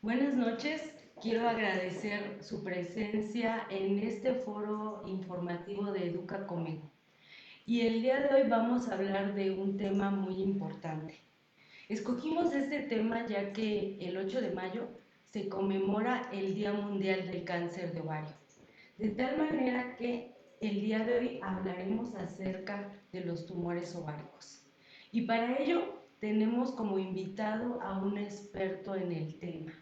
Buenas noches, quiero agradecer su presencia en este foro informativo de Educa Conmigo. Y el día de hoy vamos a hablar de un tema muy importante. Escogimos este tema ya que el 8 de mayo se conmemora el Día Mundial del Cáncer de Ovario. De tal manera que el día de hoy hablaremos acerca de los tumores ováricos. Y para ello tenemos como invitado a un experto en el tema,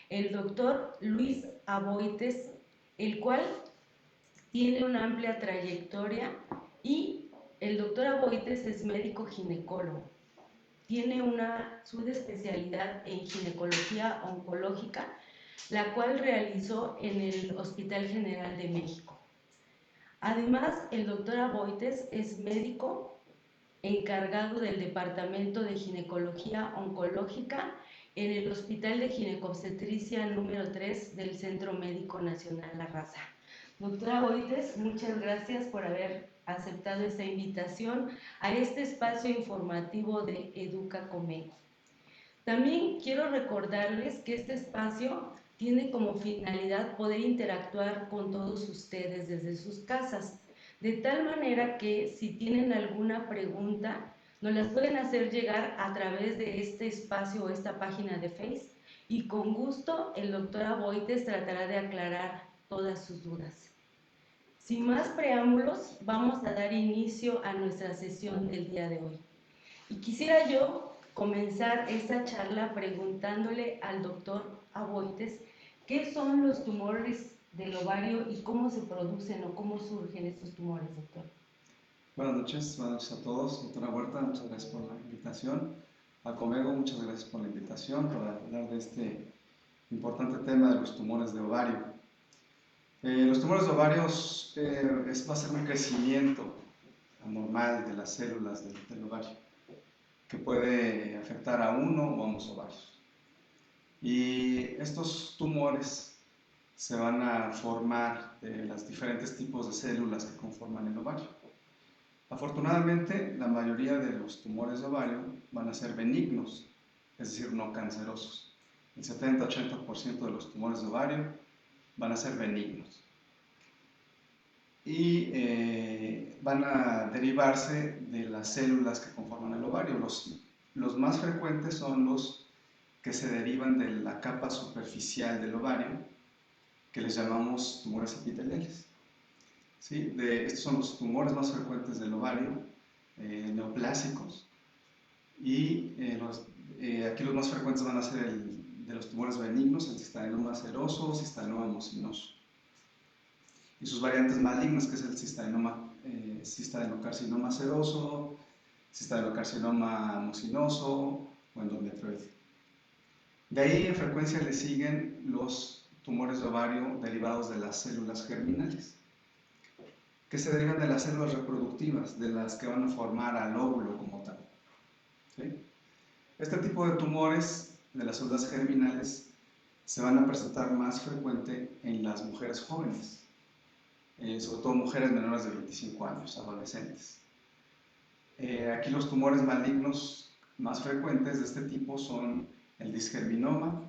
el doctor Luis Aboites, el cual tiene una amplia trayectoria y el doctor Aboites es médico ginecólogo. Tiene una subespecialidad en ginecología oncológica, la cual realizó en el Hospital General de México. Además, el doctor Aboites es médico encargado del Departamento de Ginecología Oncológica en el Hospital de Ginecobstetricia número 3 del Centro Médico Nacional La Raza. Doctora Boites, muchas gracias por haber aceptado esta invitación a este espacio informativo de Educa Conmigo. También quiero recordarles que este espacio tiene como finalidad poder interactuar con todos ustedes desde sus casas, de tal manera que si tienen alguna pregunta, nos las pueden hacer llegar a través de este espacio o esta página de Face y con gusto el doctor Aboites tratará de aclarar todas sus dudas. Sin más preámbulos, vamos a dar inicio a nuestra sesión del día de hoy. Y quisiera yo comenzar esta charla preguntándole al doctor Aboites qué son los tumores del ovario y cómo se producen o cómo surgen estos tumores, doctor. Buenas noches a todos. Doctora Huerta, muchas gracias por la invitación. A Comego, muchas gracias por la invitación para hablar de este importante tema de los tumores de ovario. Los tumores de ovario va a ser un crecimiento anormal de las células del ovario que puede afectar a uno o ambos ovarios. Y estos tumores se van a formar de los diferentes tipos de células que conforman el ovario. Afortunadamente, la mayoría de los tumores de ovario van a ser benignos, es decir, no cancerosos. El 70-80% de los tumores de ovario van a ser benignos. Y van a derivarse de las células que conforman el ovario. Los más frecuentes son los que se derivan de la capa superficial del ovario, que les llamamos tumores epiteliales. ¿Sí? Estos son los tumores más frecuentes del ovario, neoplásicos, y aquí los más frecuentes van a ser de los tumores benignos, el cistadenoma seroso, cistadenoma mucinoso, y sus variantes malignas, que es el cistadenocarcinoma seroso, cistadenocarcinoma mucinoso o endometrioide. De ahí en frecuencia le siguen los tumores de ovario derivados de las células germinales, que se derivan de las células reproductivas, de las que van a formar al óvulo como tal. ¿Sí? Este tipo de tumores de las células germinales se van a presentar más frecuente en las mujeres jóvenes, sobre todo mujeres menores de 25 años, adolescentes. Aquí los tumores malignos más frecuentes de este tipo son el disgerminoma,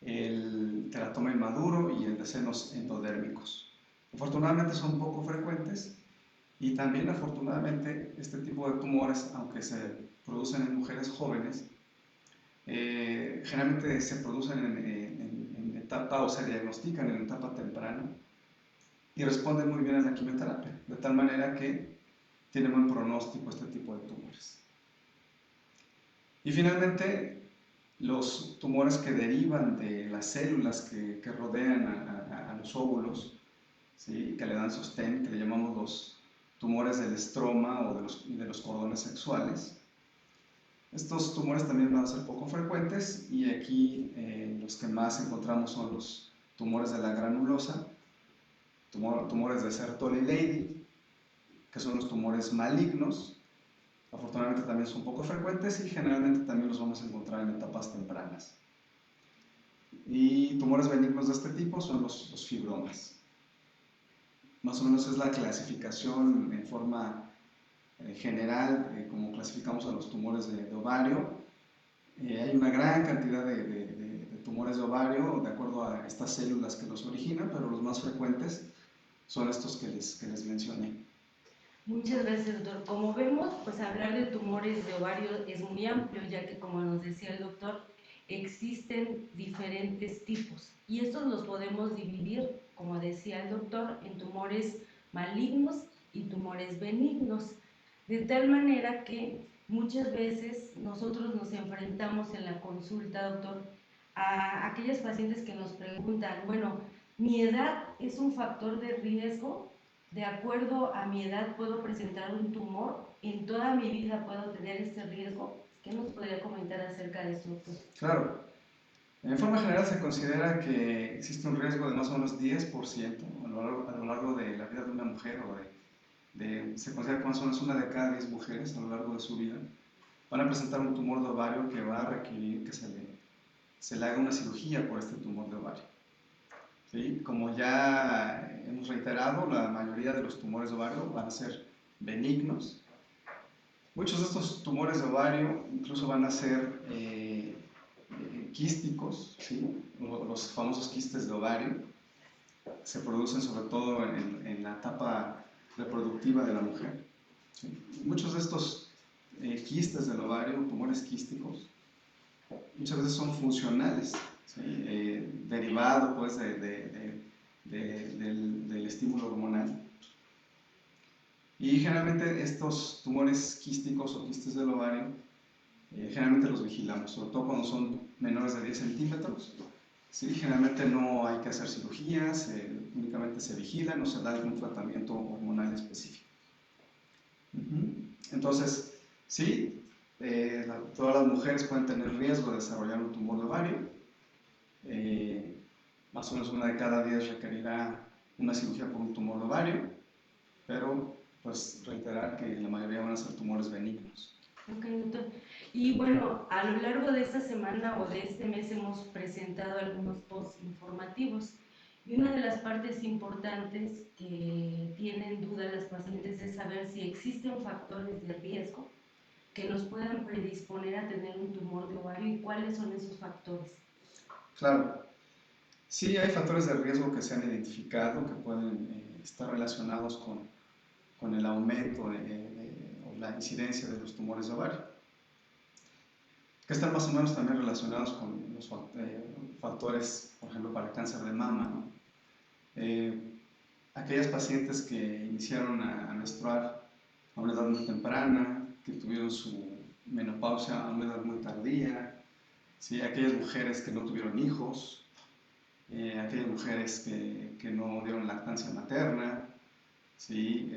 el teratoma inmaduro y el de senos endodérmicos. Afortunadamente son poco frecuentes y también afortunadamente este tipo de tumores, aunque se producen en mujeres jóvenes, generalmente se producen en etapa o se diagnostican en etapa temprana y responden muy bien a la quimioterapia, de tal manera que tiene buen pronóstico este tipo de tumores. Y finalmente, los tumores que derivan de las células que rodean a los óvulos, ¿sí? Que le dan sostén, que le llamamos los tumores del estroma o de los cordones sexuales. Estos tumores también van a ser poco frecuentes y aquí los que más encontramos son los tumores de la granulosa, tumores de Sertoli-Leydig, que son los tumores malignos. Afortunadamente también son poco frecuentes y generalmente también los vamos a encontrar en etapas tempranas. Y tumores benignos de este tipo son los fibromas. Más o menos es la clasificación en forma general, como clasificamos a los tumores de ovario. Hay una gran cantidad de tumores de ovario, de acuerdo a estas células que los originan, pero los más frecuentes son estos que les mencioné. Muchas gracias, doctor. Como vemos, pues hablar de tumores de ovario es muy amplio, ya que como nos decía el doctor, existen diferentes tipos y estos los podemos dividir, como decía el doctor, en tumores malignos y tumores benignos, de tal manera que muchas veces nosotros nos enfrentamos en la consulta, doctor, a aquellos pacientes que nos preguntan, bueno, ¿mi edad es un factor de riesgo? De acuerdo a mi edad puedo presentar un tumor, en toda mi vida puedo tener este riesgo. ¿Qué nos podría comentar acerca de eso, doctor? Claro, en forma general se considera que existe un riesgo de más o menos 10% a lo largo de la vida de una mujer, se considera que más o menos una de cada 10 mujeres a lo largo de su vida van a presentar un tumor de ovario que va a requerir que se le haga una cirugía por este tumor de ovario. ¿Sí? Como ya hemos reiterado, la mayoría de los tumores de ovario van a ser benignos. Muchos de estos tumores de ovario incluso van a ser quísticos, ¿sí? Los famosos quistes de ovario. Se producen sobre todo en la etapa reproductiva de la mujer. ¿Sí? Muchos de estos quistes del ovario, tumores quísticos, muchas veces son funcionales, ¿sí? Derivado pues, del estímulo hormonal. Y generalmente estos tumores quísticos o quistes del ovario, generalmente los vigilamos, sobre todo cuando son menores de 10 centímetros. Sí, generalmente no hay que hacer cirugías, únicamente se vigila, no se da algún tratamiento hormonal específico. Entonces, sí, todas las mujeres pueden tener riesgo de desarrollar un tumor de ovario. Más o menos una de cada 10 requerirá una cirugía por un tumor de ovario, pero pues reiterar que la mayoría van a ser tumores benignos. Ok, doctor. Y bueno, a lo largo de esta semana o de este mes hemos presentado algunos posts informativos y una de las partes importantes que tienen duda las pacientes es saber si existen factores de riesgo que nos puedan predisponer a tener un tumor de ovario y cuáles son esos factores. Claro, sí hay factores de riesgo que se han identificado que pueden estar relacionados con el aumento o la incidencia de los tumores de ovario, que están más o menos también relacionados con los factores, por ejemplo, para el cáncer de mama, ¿no? Aquellas pacientes que iniciaron a menstruar a una edad muy temprana, que tuvieron su menopausia a una edad muy tardía, ¿sí? Aquellas mujeres que no tuvieron hijos, aquellas mujeres que no dieron lactancia materna, ¿sí?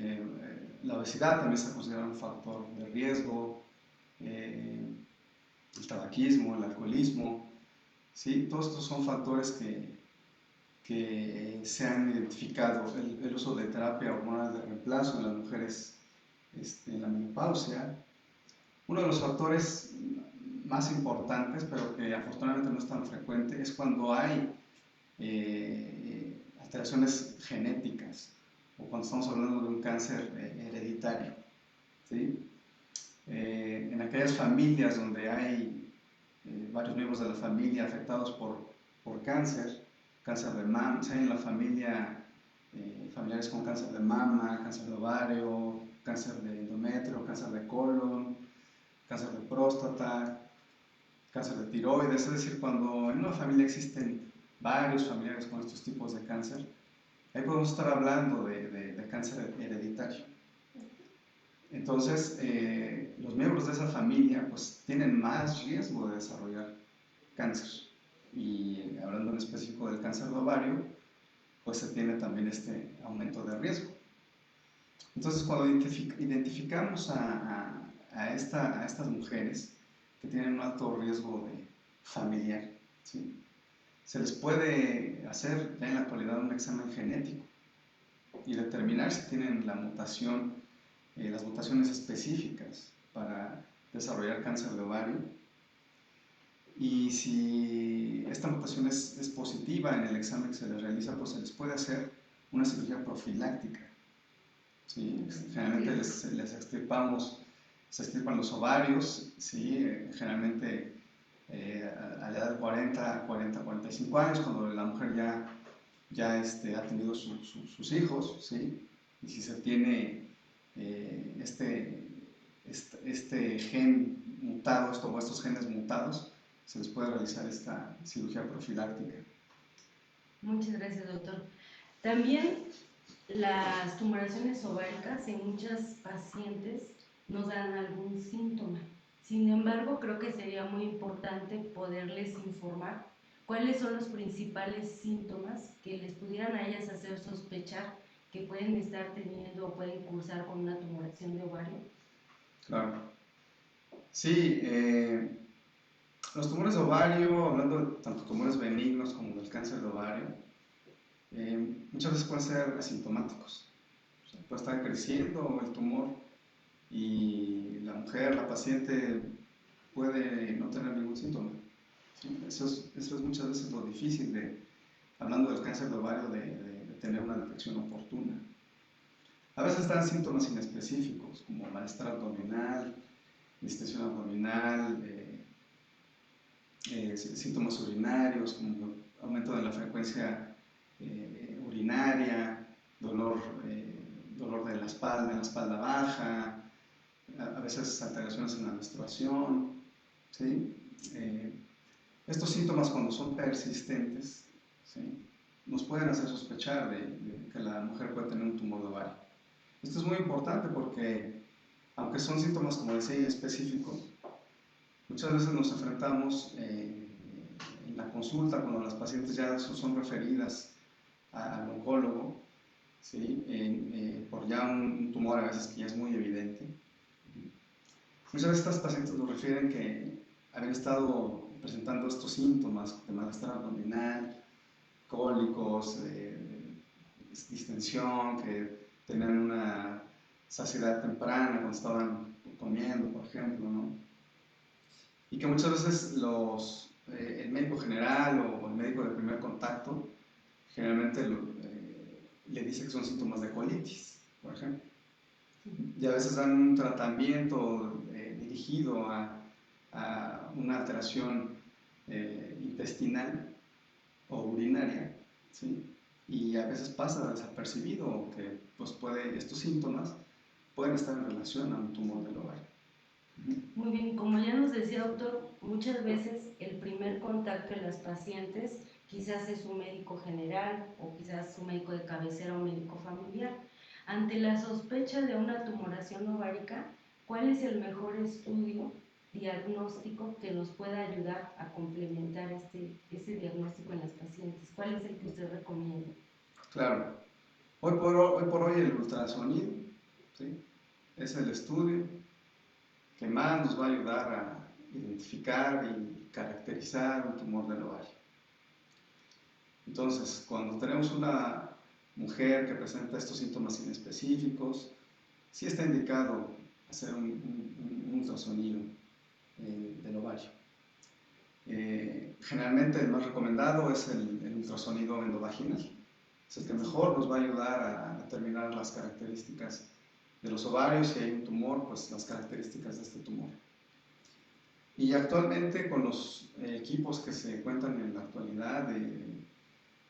La obesidad también se considera un factor de riesgo, el tabaquismo, el alcoholismo, ¿sí? Todos estos son factores que se han identificado. El uso de terapia hormonal de reemplazo en las mujeres en la menopausia. Uno de los factores más importantes, pero que afortunadamente no es tan frecuente, es cuando hay alteraciones genéticas o cuando estamos hablando de un cáncer hereditario, ¿sí? En aquellas familias donde hay varios miembros de la familia afectados por cáncer de mama, si hay en la familia familiares con cáncer de mama, cáncer de ovario, cáncer de endometrio, cáncer de colon, cáncer de próstata, cáncer de tiroides, es decir, cuando en una familia existen varios familiares con estos tipos de cáncer, ahí podemos estar hablando de cáncer hereditario. Entonces, los miembros de esa familia pues tienen más riesgo de desarrollar cáncer. Y hablando en específico del cáncer de ovario, pues se tiene también este aumento de riesgo. Entonces, cuando identificamos a estas mujeres que tienen un alto riesgo familiar, ¿sí? Se les puede hacer ya en la actualidad un examen genético y determinar si tienen la mutación, las mutaciones específicas para desarrollar cáncer de ovario. Y si esta mutación es positiva en el examen que se les realiza, pues se les puede hacer una cirugía profiláctica. ¿Sí? Generalmente se extirpan los ovarios, ¿sí? Generalmente a la edad de 45 años, cuando la mujer ya ha tenido sus hijos, ¿sí? Y si se tiene este gen mutado, estos genes mutados, se les puede realizar esta cirugía profiláctica. Muchas gracias, doctor. También las tumoraciones ováricas en muchas pacientes nos dan algún síntoma. Sin embargo, creo que sería muy importante poderles informar cuáles son los principales síntomas que les pudieran a ellas hacer sospechar que pueden estar teniendo o pueden cursar con una tumoración de ovario. Claro. Sí, los tumores de ovario, hablando de tanto tumores benignos como del cáncer de ovario, muchas veces pueden ser asintomáticos. O sea, puede estar creciendo el tumor y la mujer, la paciente, puede no tener ningún síntoma. ¿Sí? Eso es muchas veces lo difícil hablando del cáncer de ovario, de tener una detección oportuna. A veces dan síntomas inespecíficos, como malestar abdominal, distensión abdominal, síntomas urinarios, como aumento de la frecuencia urinaria, dolor de la espalda baja, a veces alteraciones en la menstruación, ¿sí? Estos síntomas, cuando son persistentes, ¿sí?, nos pueden hacer sospechar de que la mujer puede tener un tumor de ovario. Esto es muy importante porque, aunque son síntomas, como decía, específicos, muchas veces nos enfrentamos en la consulta, cuando las pacientes ya son referidas al oncólogo, ¿sí?, por ya un tumor a veces que ya es muy evidente. Muchas veces estas pacientes nos refieren que habían estado presentando estos síntomas de malestar abdominal, cólicos, distensión, que tenían una saciedad temprana cuando estaban comiendo, por ejemplo, ¿no? Y que muchas veces el médico general o el médico de primer contacto generalmente le dice que son síntomas de colitis, por ejemplo. Y a veces dan un tratamiento dirigido a una alteración intestinal o urinaria, ¿sí? Y a veces pasa desapercibido que pues estos síntomas pueden estar en relación a un tumor del ovario. Muy bien, como ya nos decía, doctor, muchas veces el primer contacto de las pacientes quizás es su médico general o quizás su médico de cabecera o médico familiar. Ante la sospecha de una tumoración ovárica, ¿cuál es el mejor estudio diagnóstico que nos pueda ayudar a complementar ese diagnóstico en las pacientes? ¿Cuál es el que usted recomienda? Claro, hoy el ultrasonido, ¿sí?, es el estudio que más nos va a ayudar a identificar y caracterizar un tumor del ovario. Entonces, cuando tenemos una mujer que presenta estos síntomas inespecíficos, sí está indicado hacer un ultrasonido del ovario. Generalmente el más recomendado es el ultrasonido endovaginal. Es el que mejor nos va a ayudar a determinar las características de los ovarios. Si hay un tumor, pues las características de este tumor. Y actualmente, con los equipos que se cuentan en la actualidad,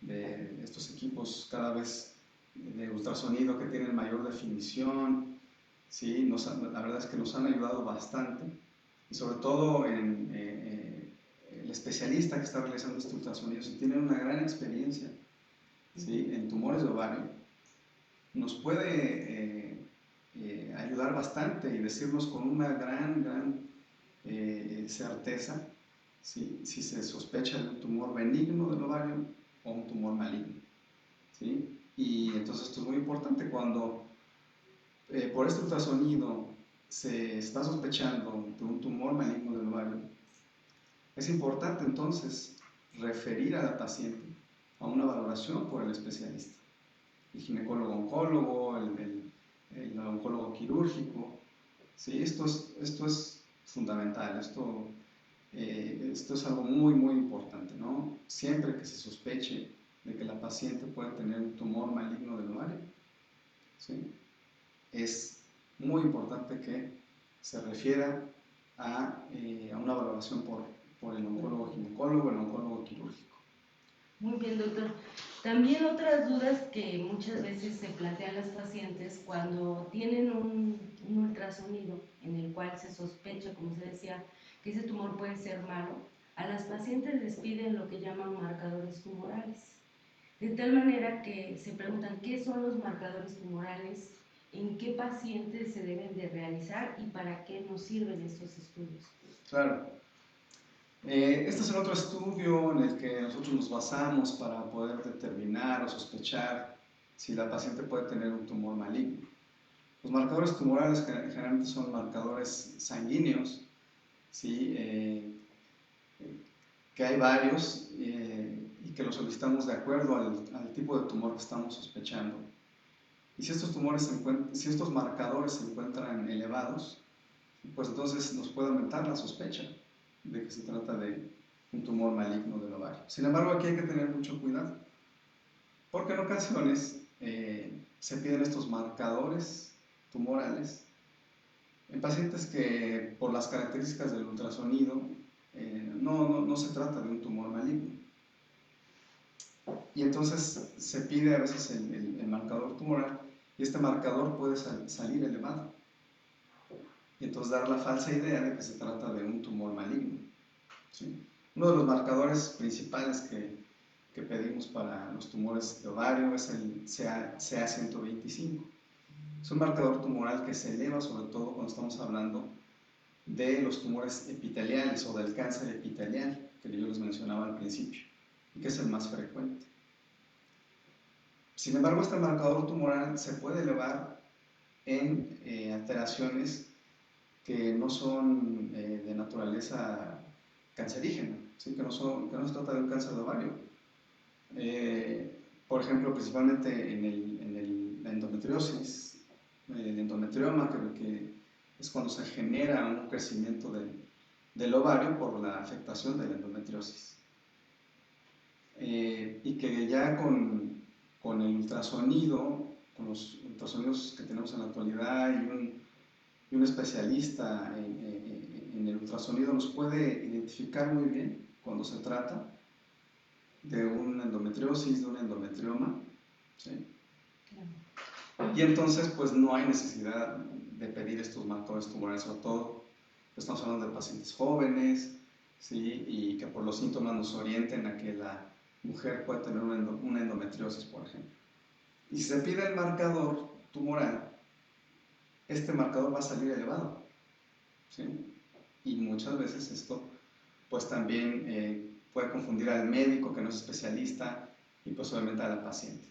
de estos equipos cada vez de ultrasonido que tienen mayor definición, ¿sí?, la verdad es que nos han ayudado bastante. Y sobre todo el especialista que está realizando este ultrasonido, si tiene una gran experiencia, ¿sí?, en tumores de ovario, nos puede ayudar bastante y decirnos con una gran certeza, ¿sí?, si se sospecha de un tumor benigno del ovario o un tumor maligno, ¿sí? Y entonces esto es muy importante cuando por este ultrasonido se está sospechando de un tumor maligno del ovario. Es importante entonces referir a la paciente a una valoración por el especialista, el ginecólogo-oncólogo, el oncólogo quirúrgico, ¿sí? Esto es fundamental, esto es algo muy importante, ¿no? Siempre que se sospeche de que la paciente puede tener un tumor maligno del ovario, ¿sí?, es muy importante que se refiera a una valoración por el oncólogo ginecólogo, el oncólogo quirúrgico. Muy bien, doctor. También otras dudas que muchas veces se plantean las pacientes cuando tienen un ultrasonido en el cual se sospecha, como se decía, que ese tumor puede ser malo, a las pacientes les piden lo que llaman marcadores tumorales. De tal manera que se preguntan qué son los marcadores tumorales, en qué pacientes se deben de realizar y para qué nos sirven estos estudios. Claro. Este es el otro estudio en el que nosotros nos basamos para poder determinar o sospechar si la paciente puede tener un tumor maligno. Los marcadores tumorales generalmente son marcadores sanguíneos, ¿sí? Que hay varios y que los solicitamos de acuerdo al tipo de tumor que estamos sospechando. Y si si estos marcadores se encuentran elevados, pues entonces nos puede aumentar la sospecha de que se trata de un tumor maligno del ovario. Sin embargo, aquí hay que tener mucho cuidado, porque en ocasiones se piden estos marcadores tumorales en pacientes que por las características del ultrasonido no se trata de un tumor maligno. Y entonces se pide a veces el marcador tumoral y este marcador puede salir elevado. Y entonces dar la falsa idea de que se trata de un tumor maligno. ¿Sí? Uno de los marcadores principales que pedimos para los tumores de ovario es el CA125. Es un marcador tumoral que se eleva sobre todo cuando estamos hablando de los tumores epiteliales o del cáncer epitelial, que yo les mencionaba al principio, y que es el más frecuente. Sin embargo, este marcador tumoral se puede elevar en alteraciones que no son de naturaleza cancerígena, ¿sí? que no se trata de un cáncer de ovario. Por ejemplo, principalmente en la endometriosis, el endometrioma, que es cuando se genera un crecimiento del ovario por la afectación de la endometriosis. Y que ya con el ultrasonido, con los ultrasonidos que tenemos en la actualidad y un especialista en el ultrasonido nos puede identificar muy bien cuando se trata de una endometriosis, de un endometrioma, ¿sí? Y entonces pues no hay necesidad de pedir estos marcadores tumorales, sobre todo estamos hablando de pacientes jóvenes, ¿sí? Y que por los síntomas nos orienten a que la mujer puede tener una endometriosis, por ejemplo. Y si se pide el marcador tumoral, este marcador va a salir elevado, ¿sí? Y muchas veces esto pues también puede confundir al médico que no es especialista y pues obviamente a la paciente.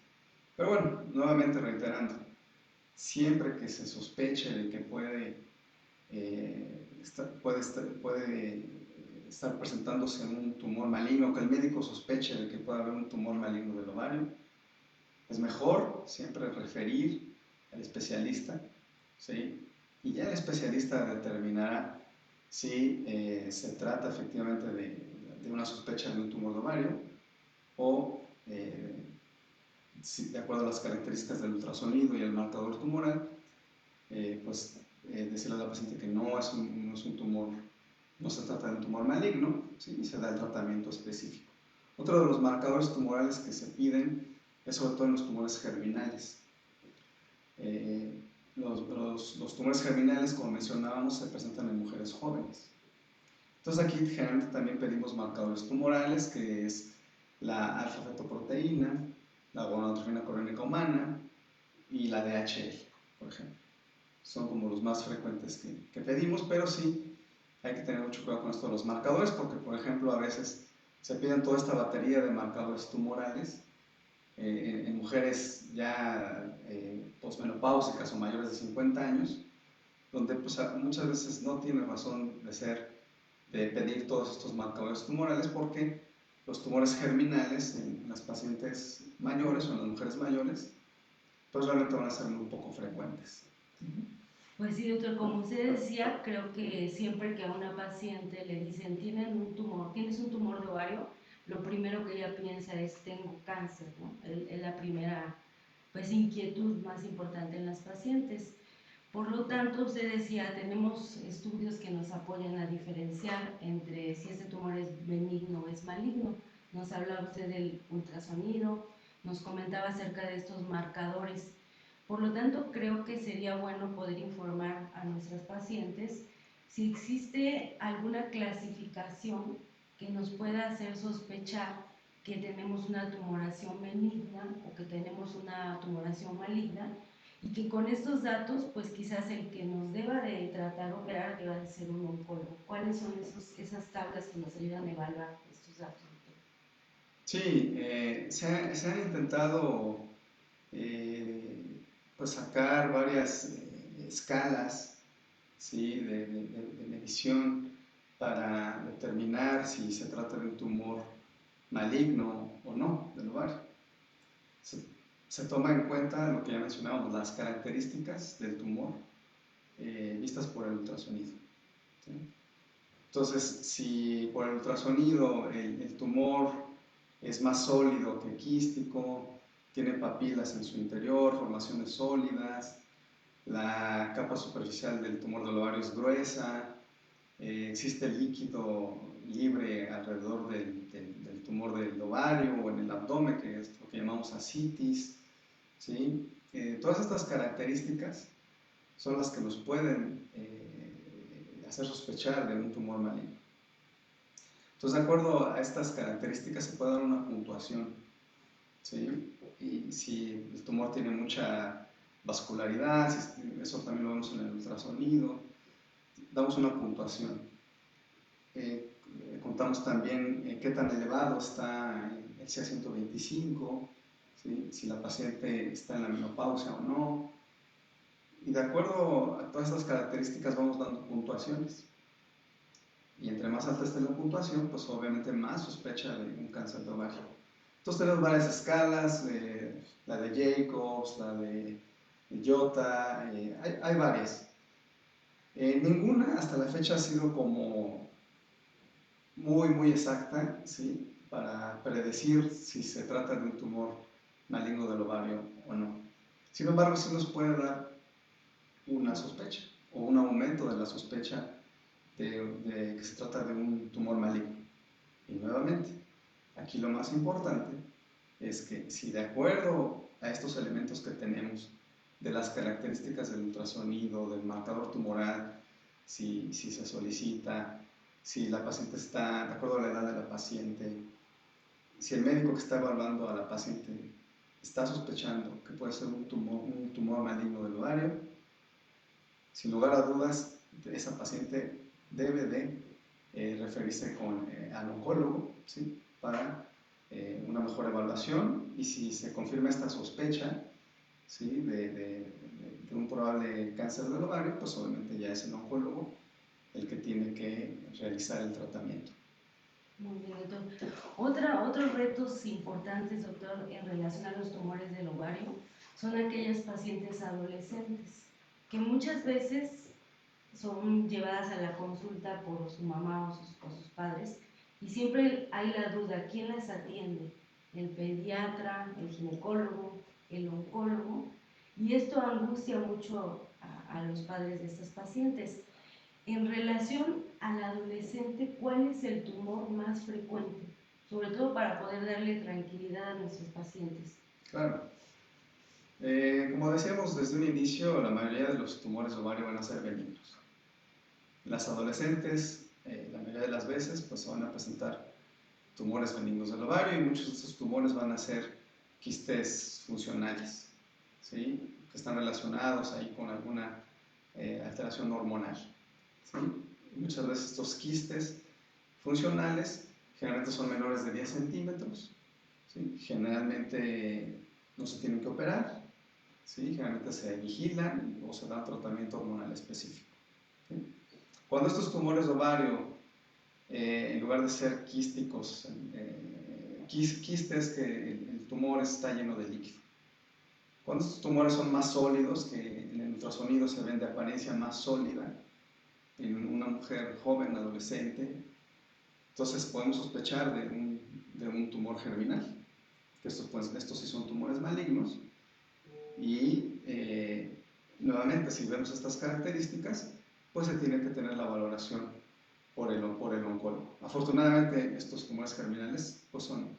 Pero bueno, nuevamente reiterando, siempre que se sospeche de que puede estar presentándose un tumor maligno, que el médico sospeche de que puede haber un tumor maligno del ovario, es mejor siempre referir al especialista, ¿sí? Y ya el especialista determinará si se trata efectivamente de una sospecha de un tumor de ovario o si, de acuerdo a las características del ultrasonido y el marcador tumoral, decirle a la paciente que no es un tumor, no se trata de un tumor maligno, ¿sí? Y se da el tratamiento específico. Otro de los marcadores tumorales que se piden es sobre todo en los tumores germinales. Los tumores germinales, como mencionábamos, se presentan en mujeres jóvenes. Entonces aquí generalmente también pedimos marcadores tumorales, que es la alfa-fetoproteína, la gonadotrofina coriónica humana y la DHL, por ejemplo. Son como los más frecuentes que pedimos, pero sí hay que tener mucho cuidado con esto de los marcadores, porque por ejemplo a veces se piden toda esta batería de marcadores tumorales en mujeres ya posmenopáusicas o mayores de 50 años, donde pues, muchas veces no tiene razón de ser de pedir todos estos marcadores tumorales porque los tumores germinales en las pacientes mayores o en las mujeres mayores pues realmente van a ser muy poco frecuentes. Pues sí, doctor, como usted decía, creo que siempre que a una paciente le dicen tienes un tumor de ovario, lo primero que ella piensa es tengo cáncer, ¿no? Es la primera pues inquietud más importante en las pacientes. Por lo tanto, usted decía, tenemos estudios que nos apoyan a diferenciar entre si ese tumor es benigno o es maligno. Nos hablaba usted del ultrasonido, nos comentaba acerca de estos marcadores. Por lo tanto, creo que sería bueno poder informar a nuestras pacientes si existe alguna clasificación que nos pueda hacer sospechar que tenemos una tumoración benigna o que tenemos una tumoración maligna, y que con estos datos, pues quizás el que nos deba de tratar o operar deba de ser un oncólogo. ¿Cuáles son esas tablas que nos ayudan a evaluar estos datos? Sí, se han intentado pues sacar varias escalas, ¿sí? de medición para determinar si se trata de un tumor maligno o no del ovario. Se toma en cuenta lo que ya mencionábamos, las características del tumor vistas por el ultrasonido, ¿sí? Entonces, si por el ultrasonido el tumor es más sólido que quístico, tiene papilas en su interior, formaciones sólidas, la capa superficial del tumor del ovario es gruesa, existe líquido libre alrededor del tumor del ovario o en el abdomen, que es lo que llamamos ascitis, ¿sí? Todas estas características son las que nos pueden hacer sospechar de un tumor maligno. Entonces, de acuerdo a estas características se puede dar una puntuación, ¿sí? Y si el tumor tiene mucha vascularidad, eso también lo vemos en el ultrasonido, damos una puntuación. Contamos también qué tan elevado está el CA125, ¿sí? Si la paciente está en la menopausia o no. Y de acuerdo a todas estas características vamos dando puntuaciones. Y entre más alta esté la puntuación, pues obviamente más sospecha de un cáncer de ovario. Entonces tenemos varias escalas, la de Jacobs, la de Jota, hay varias. Ninguna hasta la fecha ha sido como muy exacta, ¿sí? Para predecir si se trata de un tumor maligno del ovario o no. Sin embargo, sí nos puede dar una sospecha o un aumento de la sospecha de que se trata de un tumor maligno. Y nuevamente, aquí lo más importante es que si de acuerdo a estos elementos que tenemos, de las características del ultrasonido, del marcador tumoral, si se solicita, si la paciente está, de acuerdo a la edad de la paciente, si el médico que está evaluando a la paciente está sospechando que puede ser un tumor maligno del ovario, sin lugar a dudas, esa paciente debe de referirse al oncólogo, ¿sí? Para una mejor evaluación, y si se confirma esta sospecha, ¿sí? de un probable cáncer del ovario, pues obviamente ya es el oncólogo el que tiene que realizar el tratamiento. Muy bien, doctor. Otros retos importantes, doctor, en relación a los tumores del ovario, son aquellas pacientes adolescentes que muchas veces son llevadas a la consulta por su mamá o sus padres, y siempre hay la duda, ¿quién las atiende? ¿El pediatra, el ginecólogo, el oncólogo? Y esto angustia mucho a los padres de estas pacientes. En relación al adolescente, ¿cuál es el tumor más frecuente? Sobre todo para poder darle tranquilidad a nuestros pacientes. Claro. Como decíamos desde un inicio, la mayoría de los tumores de ovario van a ser benignos. Las adolescentes, la mayoría de las veces, pues van a presentar tumores benignos del ovario, y muchos de estos tumores van a ser quistes funcionales, ¿sí? Que están relacionados ahí con alguna alteración hormonal, ¿sí? Muchas veces estos quistes funcionales generalmente son menores de 10 centímetros, ¿sí? Generalmente no se tienen que operar, ¿sí? Generalmente se vigilan o se da tratamiento hormonal específico, ¿sí? Cuando estos tumores de ovario, en lugar de ser quísticos, quistes, que el tumor está lleno de líquido. Cuando estos tumores son más sólidos, que en el ultrasonido se ven de apariencia más sólida, en una mujer joven, adolescente, entonces podemos sospechar de un tumor germinal, que estos sí son tumores malignos, y nuevamente, si vemos estas características, pues se tiene que tener la valoración por el oncólogo. Afortunadamente, estos tumores germinales pues son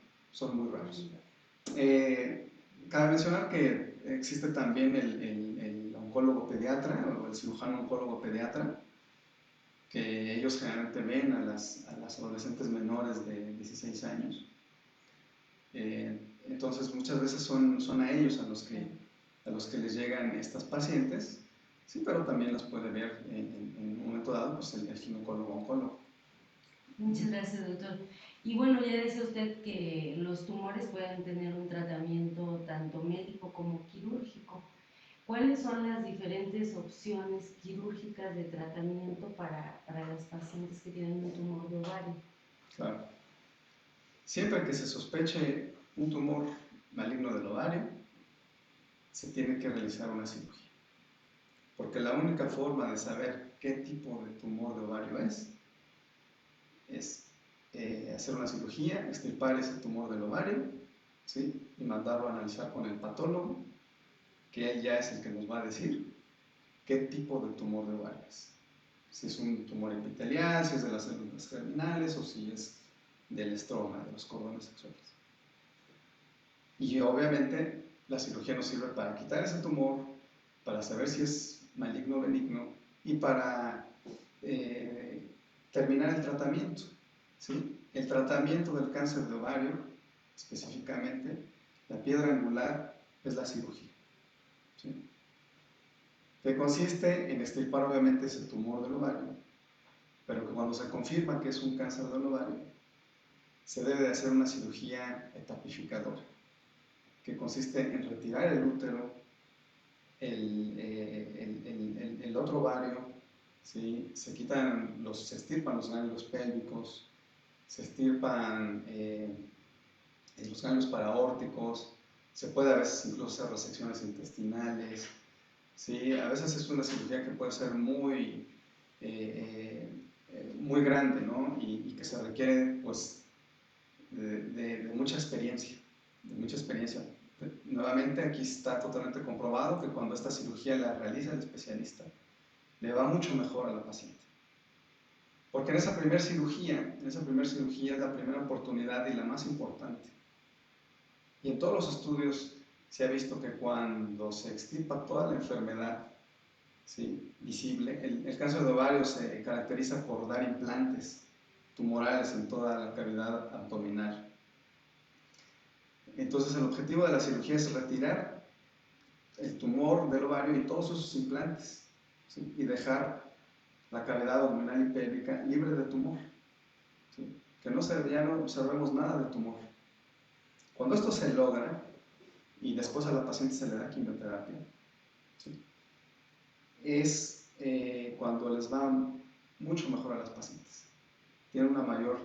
muy raros. Cabe mencionar que existe también el oncólogo pediatra o el cirujano oncólogo pediatra, que ellos generalmente ven a las adolescentes menores de 16 años. Entonces muchas veces son a ellos a los que les llegan estas pacientes, sí, pero también las puede ver en un momento dado pues el ginecólogo oncólogo. Muchas gracias, doctor. Y bueno, ya decía usted que los tumores pueden tener un tratamiento tanto médico como quirúrgico. ¿Cuáles son las diferentes opciones quirúrgicas de tratamiento para las pacientes que tienen un tumor de ovario? Claro. Siempre que se sospeche un tumor maligno del ovario, se tiene que realizar una cirugía. Porque la única forma de saber qué tipo de tumor de ovario es hacer una cirugía, extirpar ese tumor del ovario, ¿sí? Y mandarlo a analizar con el patólogo, que él ya es el que nos va a decir qué tipo de tumor de ovario es. Si es un tumor epitelial, si es de las células germinales o si es del estroma, de los cordones sexuales. Y obviamente la cirugía nos sirve para quitar ese tumor, para saber si es maligno o benigno y para terminar el tratamiento. ¿Sí? El tratamiento del cáncer de ovario, específicamente, la piedra angular es la cirugía. ¿Sí? Que consiste en extirpar obviamente ese tumor del ovario, pero que cuando se confirma que es un cáncer del ovario, se debe de hacer una cirugía etapificadora, que consiste en retirar el útero, el otro ovario, ¿sí? Se extirpan los ganglios pélvicos, se extirpan los ganglios paraórticos, se puede a veces incluso hacer resecciones intestinales, ¿sí? A veces es una cirugía que puede ser muy grande, ¿no? Y que se requiere pues de mucha experiencia, Nuevamente aquí está totalmente comprobado que cuando esta cirugía la realiza el especialista, le va mucho mejor a la paciente. Porque en esa primera cirugía es la primera oportunidad y la más importante. Y en todos los estudios se ha visto que cuando se extirpa toda la enfermedad, ¿sí?, visible, el cáncer de ovario se caracteriza por dar implantes tumorales en toda la cavidad abdominal. Entonces el objetivo de la cirugía es retirar el tumor del ovario y todos sus implantes, ¿sí?, y dejar la cavidad abdominal y pélvica libre de tumor, ¿sí?, que ya no observemos nada de tumor. Cuando esto se logra y después a la paciente se le da quimioterapia, ¿sí?, es cuando les va mucho mejor a las pacientes. Tienen una mayor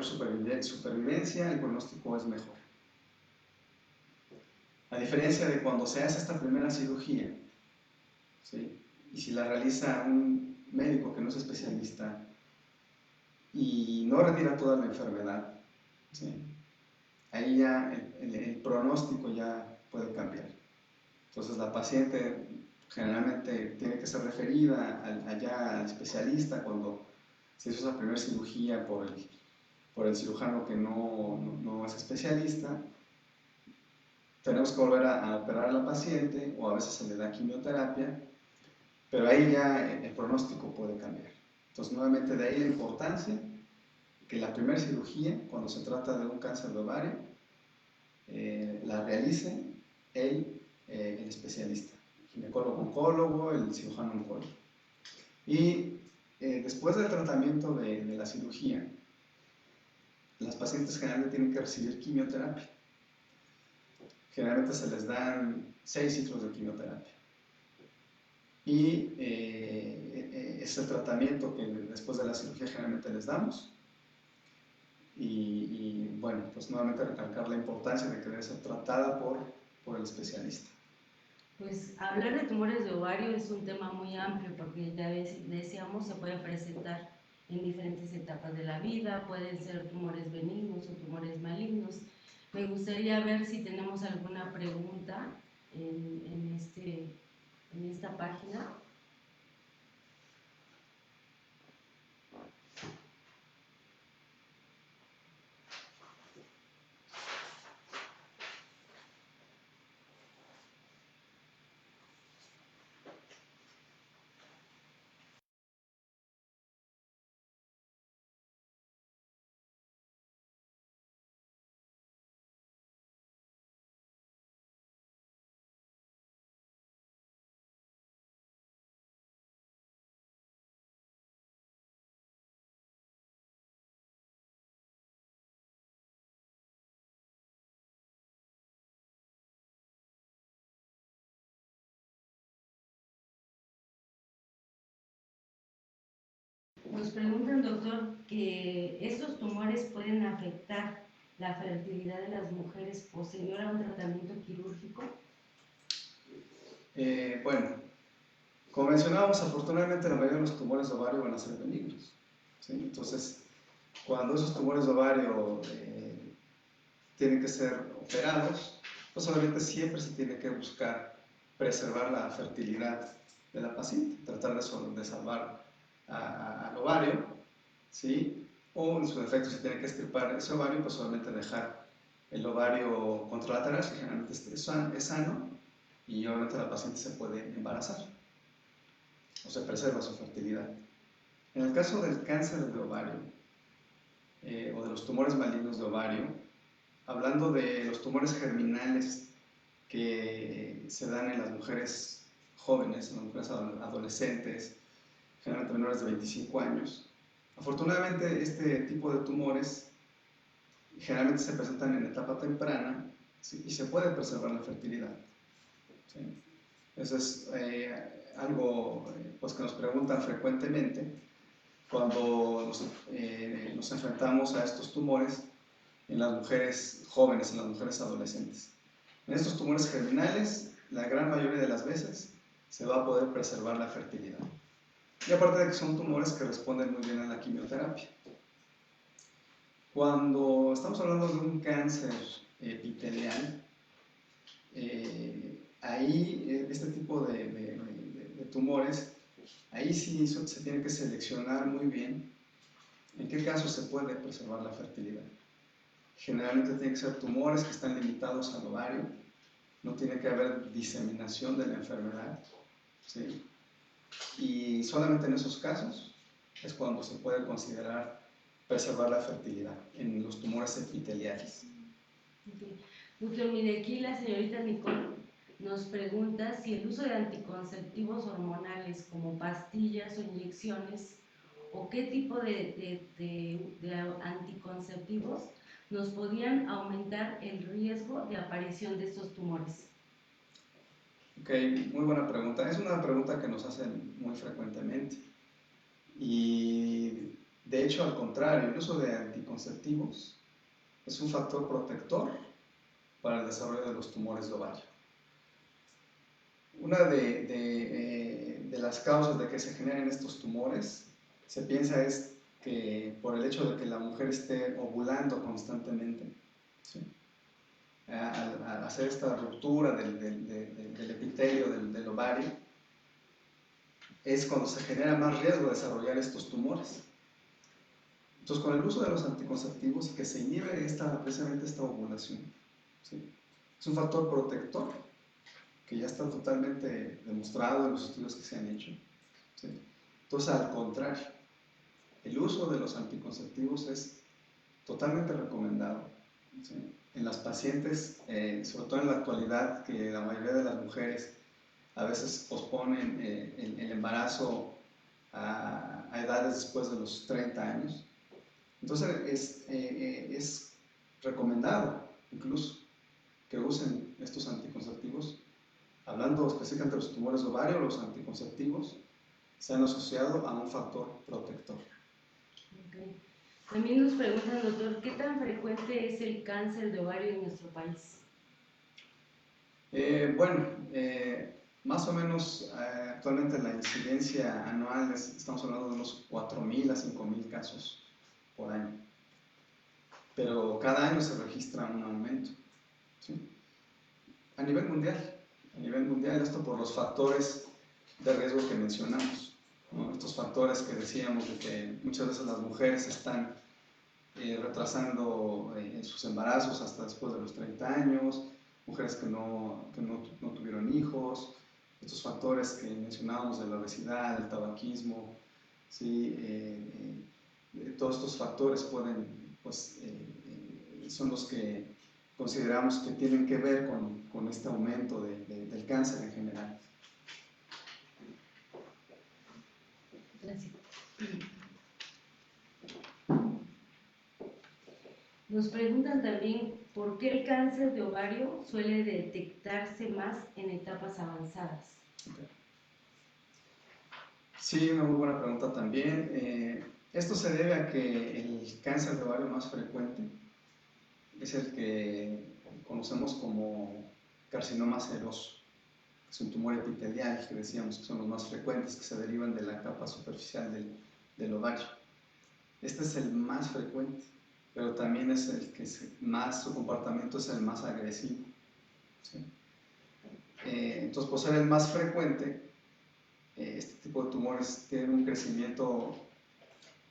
supervivencia, el pronóstico es mejor. A diferencia de cuando se hace esta primera cirugía, ¿sí?, y si la realiza un médico que no es especialista y no retira toda la enfermedad, ¿sí?, ahí ya el pronóstico ya puede cambiar. Entonces la paciente generalmente tiene que ser referida allá al especialista cuando se hizo esa primera cirugía por el cirujano que no es especialista. Tenemos que volver a operar a la paciente o a veces se le da quimioterapia, pero ahí ya el pronóstico puede cambiar. Entonces nuevamente de ahí la importancia que la primera cirugía, cuando se trata de un cáncer de ovario, la realice el especialista, el ginecólogo oncólogo, el cirujano oncólogo. Y después del tratamiento de la cirugía, las pacientes generalmente tienen que recibir quimioterapia. Generalmente se les dan 6 ciclos de quimioterapia. Y es el tratamiento que después de la cirugía generalmente les damos. Y bueno, pues nuevamente recalcar la importancia de que debe ser tratada por el especialista. Pues hablar de tumores de ovario es un tema muy amplio porque ya decíamos, se pueden presentar en diferentes etapas de la vida, pueden ser tumores benignos o tumores malignos. Me gustaría ver si tenemos alguna pregunta en esta página. Nos preguntan, doctor, que estos tumores pueden afectar la fertilidad de las mujeres posterior a un tratamiento quirúrgico. Bueno, como mencionábamos, afortunadamente la mayoría de los tumores de ovario van a ser benignos, ¿sí? Entonces, cuando esos tumores de ovario tienen que ser operados, pues obviamente siempre se tiene que buscar preservar la fertilidad de la paciente, tratar de salvar al ovario, ¿sí? O en su defecto, si tiene que extirpar ese ovario, pues solamente dejar el ovario contralateral, que generalmente es sano, y obviamente la paciente se puede embarazar, o se preserva su fertilidad. En el caso del cáncer de ovario, o de los tumores malignos de ovario, hablando de los tumores germinales que se dan en las mujeres jóvenes, en las mujeres adolescentes, generalmente menores de 25 años. Afortunadamente, este tipo de tumores generalmente se presentan en etapa temprana, ¿sí? Y se puede preservar la fertilidad, ¿sí? Eso es algo pues, que nos preguntan frecuentemente cuando nos enfrentamos a estos tumores en las mujeres jóvenes, en las mujeres adolescentes. En estos tumores germinales, la gran mayoría de las veces se va a poder preservar la fertilidad. Y aparte de que son tumores que responden muy bien a la quimioterapia. Cuando estamos hablando de un cáncer epitelial, ahí este tipo de tumores, ahí sí se tiene que seleccionar muy bien en qué casos se puede preservar la fertilidad. Generalmente tienen que ser tumores que están limitados al ovario, no tiene que haber diseminación de la enfermedad, ¿sí? Y solamente en esos casos es cuando se puede considerar preservar la fertilidad, en los tumores epiteliales. Okay. Doctor, mire, aquí la señorita Nicole nos pregunta si el uso de anticonceptivos hormonales como pastillas o inyecciones o qué tipo de anticonceptivos nos podían aumentar el riesgo de aparición de estos tumores. Ok, muy buena pregunta. Es una pregunta que nos hacen muy frecuentemente. Y de hecho, al contrario, el uso de anticonceptivos es un factor protector para el desarrollo de los tumores de ovario. Una de las causas de que se generen estos tumores, se piensa es que por el hecho de que la mujer esté ovulando constantemente, ¿sí? Al hacer esta ruptura del epitelio del ovario, es cuando se genera más riesgo de desarrollar estos tumores. Entonces, con el uso de los anticonceptivos y que se inhibe precisamente esta ovulación, ¿sí? Es un factor protector que ya está totalmente demostrado en los estudios que se han hecho, ¿sí? Entonces, al contrario, el uso de los anticonceptivos es totalmente recomendado, ¿sí? En las pacientes, sobre todo en la actualidad, que la mayoría de las mujeres a veces posponen el embarazo a edades después de los 30 años. Entonces es recomendado incluso que usen estos anticonceptivos. Hablando específicamente de los tumores de ovario, los anticonceptivos se han asociado a un factor protector. Okay. También nos preguntan, doctor, ¿qué tan frecuente es el cáncer de ovario en nuestro país? Bueno, más o menos actualmente la incidencia anual estamos hablando de unos 4.000 a 5.000 casos por año. Pero cada año se registra un aumento, ¿sí? A nivel mundial. a nivel mundial, esto por los factores de riesgo que mencionamos, ¿no? Estos factores que decíamos de que muchas veces las mujeres están retrasando sus embarazos hasta después de los 30 años, mujeres que no tuvieron hijos, estos factores que mencionábamos de la obesidad, el tabaquismo, ¿sí? Todos estos factores pueden, pues, son los que consideramos que tienen que ver con este aumento del cáncer en general. Gracias. Nos preguntan también por qué el cáncer de ovario suele detectarse más en etapas avanzadas. Okay. Sí, una muy buena pregunta también. Esto se debe a que el cáncer de ovario más frecuente es el que conocemos como carcinoma seroso. Es un tumor epitelial que decíamos que son los más frecuentes, que se derivan de la capa superficial del ovario. Este es el más frecuente, pero también es el que más, su comportamiento es el más agresivo, ¿sí? Entonces, por ser el más frecuente, este tipo de tumores tienen un crecimiento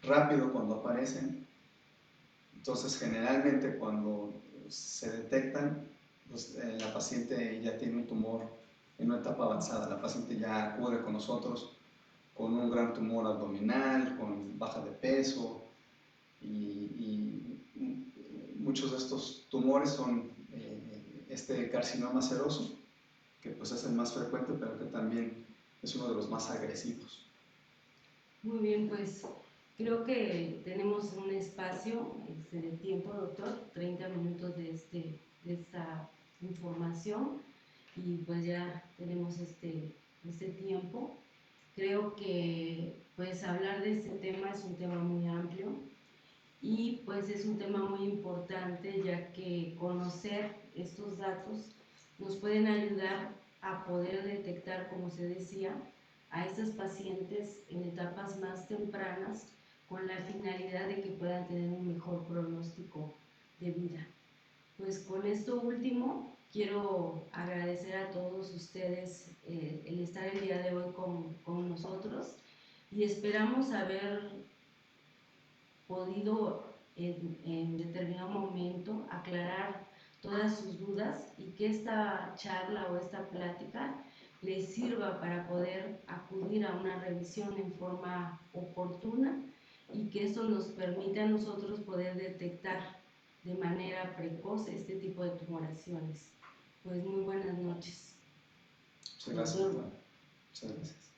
rápido cuando aparecen. Entonces, generalmente cuando se detectan, pues, la paciente ya tiene un tumor en una etapa avanzada. La paciente ya acude con nosotros con un gran tumor abdominal, con baja de peso, y muchos de estos tumores son este carcinoma seroso, que pues es el más frecuente, pero que también es uno de los más agresivos. Muy bien, pues creo que tenemos un espacio de tiempo, doctor, 30 minutos de esta información, y pues ya tenemos este tiempo. Creo que pues hablar de este tema es un tema muy amplio y pues es un tema muy importante, ya que conocer estos datos nos pueden ayudar a poder detectar, como se decía, a estas pacientes en etapas más tempranas, con la finalidad de que puedan tener un mejor pronóstico de vida. Pues con esto último, quiero agradecer a todos ustedes el estar el día de hoy con nosotros, y esperamos haber podido en determinado momento aclarar todas sus dudas, y que esta charla o esta plática les sirva para poder acudir a una revisión en forma oportuna, y que esto nos permite a nosotros poder detectar de manera precoz este tipo de tumoraciones. Pues muy buenas noches. Muchas gracias. Muchas gracias.